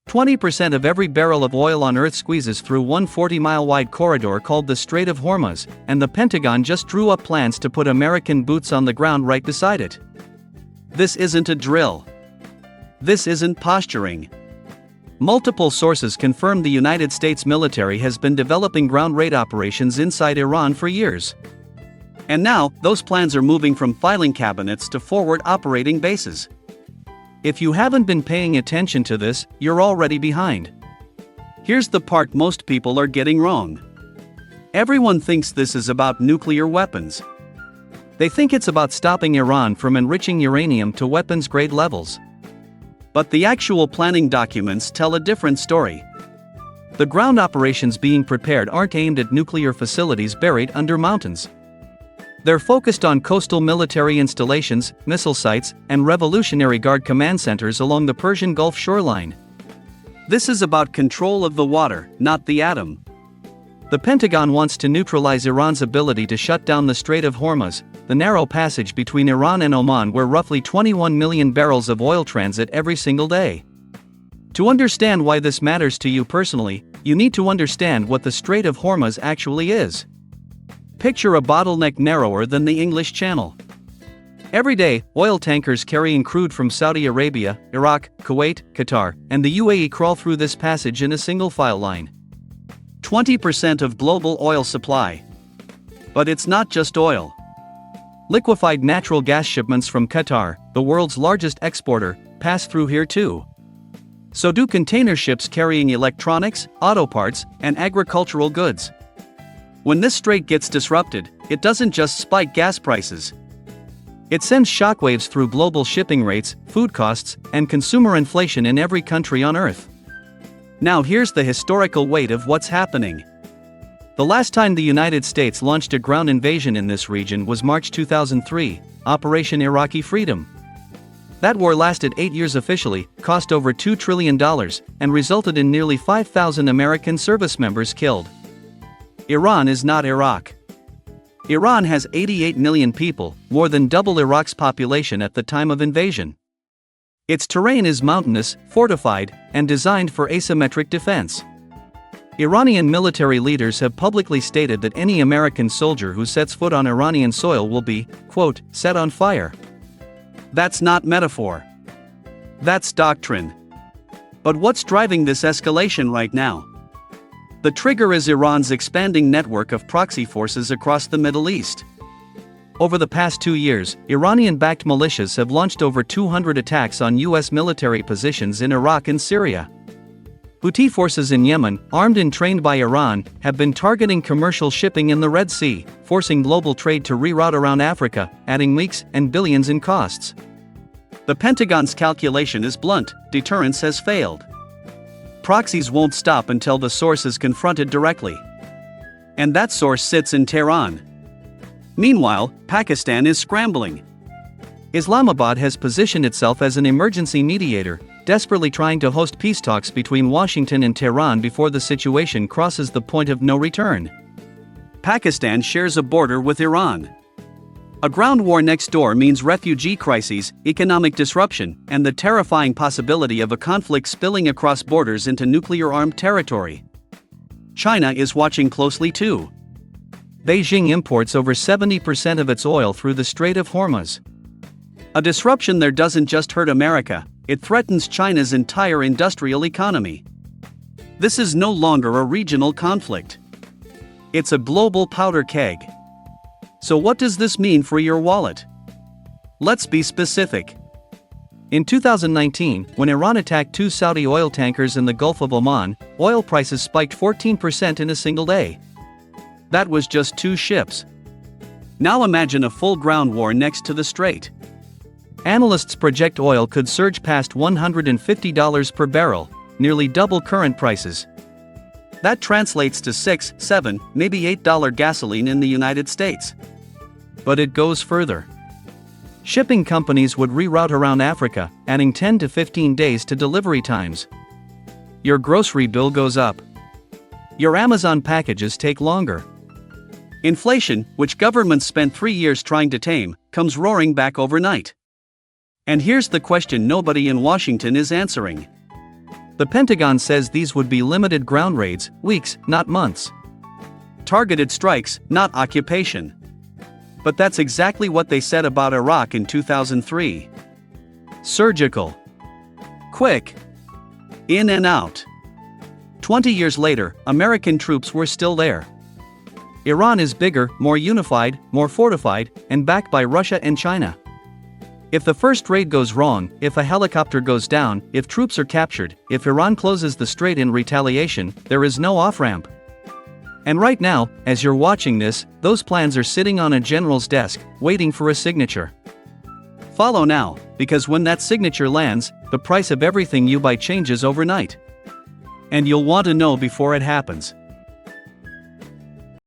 20% of every barrel of oil on Earth squeezes through one 40-mile-wide corridor called the Strait of Hormuz, and the Pentagon just drew up plans to put American boots on the ground right beside it. This isn't a drill. This isn't posturing. Multiple sources confirm the United States military has been developing ground raid operations inside Iran for years. And now, those plans are moving from filing cabinets to forward operating bases. If you haven't been paying attention to this, you're already behind. Here's the part most people are getting wrong. Everyone thinks this is about nuclear weapons. They think it's about stopping Iran from enriching uranium to weapons-grade levels. But the actual planning documents tell a different story. The ground operations being prepared aren't aimed at nuclear facilities buried under mountains. They're focused on coastal military installations, missile sites, and Revolutionary Guard command centers along the Persian Gulf shoreline. This is about control of the water, not the atom. The Pentagon wants to neutralize Iran's ability to shut down the Strait of Hormuz, the narrow passage between Iran and Oman where roughly 21 million barrels of oil transit every single day. To understand why this matters to you personally, you need to understand what the Strait of Hormuz actually is. Picture a bottleneck narrower than the English Channel. Every day, oil tankers carrying crude from Saudi Arabia, Iraq, Kuwait, Qatar, and the UAE crawl through this passage in a single file line. 20% of global oil supply. But it's not just oil. Liquefied natural gas shipments from Qatar, the world's largest exporter, pass through here too. So do container ships carrying electronics, auto parts, and agricultural goods. When this strait gets disrupted, it doesn't just spike gas prices. It sends shockwaves through global shipping rates, food costs, and consumer inflation in every country on Earth. Now here's the historical weight of what's happening. The last time the United States launched a ground invasion in this region was March 2003, Operation Iraqi Freedom. That war lasted 8 years officially, cost over $2 trillion, and resulted in nearly 5,000 American service members killed. Iran is not Iraq. Iran has 88 million people, more than double Iraq's population at the time of invasion. Its terrain is mountainous, fortified, and designed for asymmetric defense. Iranian military leaders have publicly stated that any American soldier who sets foot on Iranian soil will be, quote, set on fire. That's not metaphor. That's doctrine. But what's driving this escalation right now? The trigger is Iran's expanding network of proxy forces across the Middle East. Over the past 2 years, Iranian-backed militias have launched over 200 attacks on U.S. military positions in Iraq and Syria. Houthi forces in Yemen, armed and trained by Iran, have been targeting commercial shipping in the Red Sea, forcing global trade to reroute around Africa, adding weeks and billions in costs. The Pentagon's calculation is blunt: deterrence has failed. Proxies won't stop until the source is confronted directly. And that source sits in Tehran. Meanwhile, Pakistan is scrambling. Islamabad has positioned itself as an emergency mediator, desperately trying to host peace talks between Washington and Tehran before the situation crosses the point of no return. Pakistan shares a border with Iran. A ground war next door means refugee crises, economic disruption, and the terrifying possibility of a conflict spilling across borders into nuclear-armed territory. China is watching closely too. Beijing imports over 70% of its oil through the Strait of Hormuz. A disruption there doesn't just hurt America, it threatens China's entire industrial economy. This is no longer a regional conflict. It's a global powder keg. So what does this mean for your wallet? Let's be specific. In 2019, when Iran attacked 2 Saudi oil tankers in the Gulf of Oman, oil prices spiked 14% in a single day. That was just 2 ships. Now imagine a full ground war next to the strait. Analysts project oil could surge past $150 per barrel, nearly double current prices. That translates to $6, $7, maybe $8 gasoline in the United States. But it goes further. Shipping companies would reroute around Africa, adding 10 to 15 days to delivery times. Your grocery bill goes up. Your Amazon packages take longer. Inflation, which governments spent 3 years trying to tame, comes roaring back overnight. And here's the question nobody in Washington is answering. The Pentagon says these would be limited ground raids, weeks, not months. Targeted strikes, not occupation. But that's exactly what they said about Iraq in 2003. Surgical. Quick. In and out. 20 years later, American troops were still there. Iran is bigger, more unified, more fortified, and backed by Russia and China. If the first raid goes wrong, if a helicopter goes down, if troops are captured, if Iran closes the strait in retaliation, there is no off-ramp. And right now, as you're watching this, those plans are sitting on a general's desk, waiting for a signature. Follow now, because when that signature lands, the price of everything you buy changes overnight. And you'll want to know before it happens.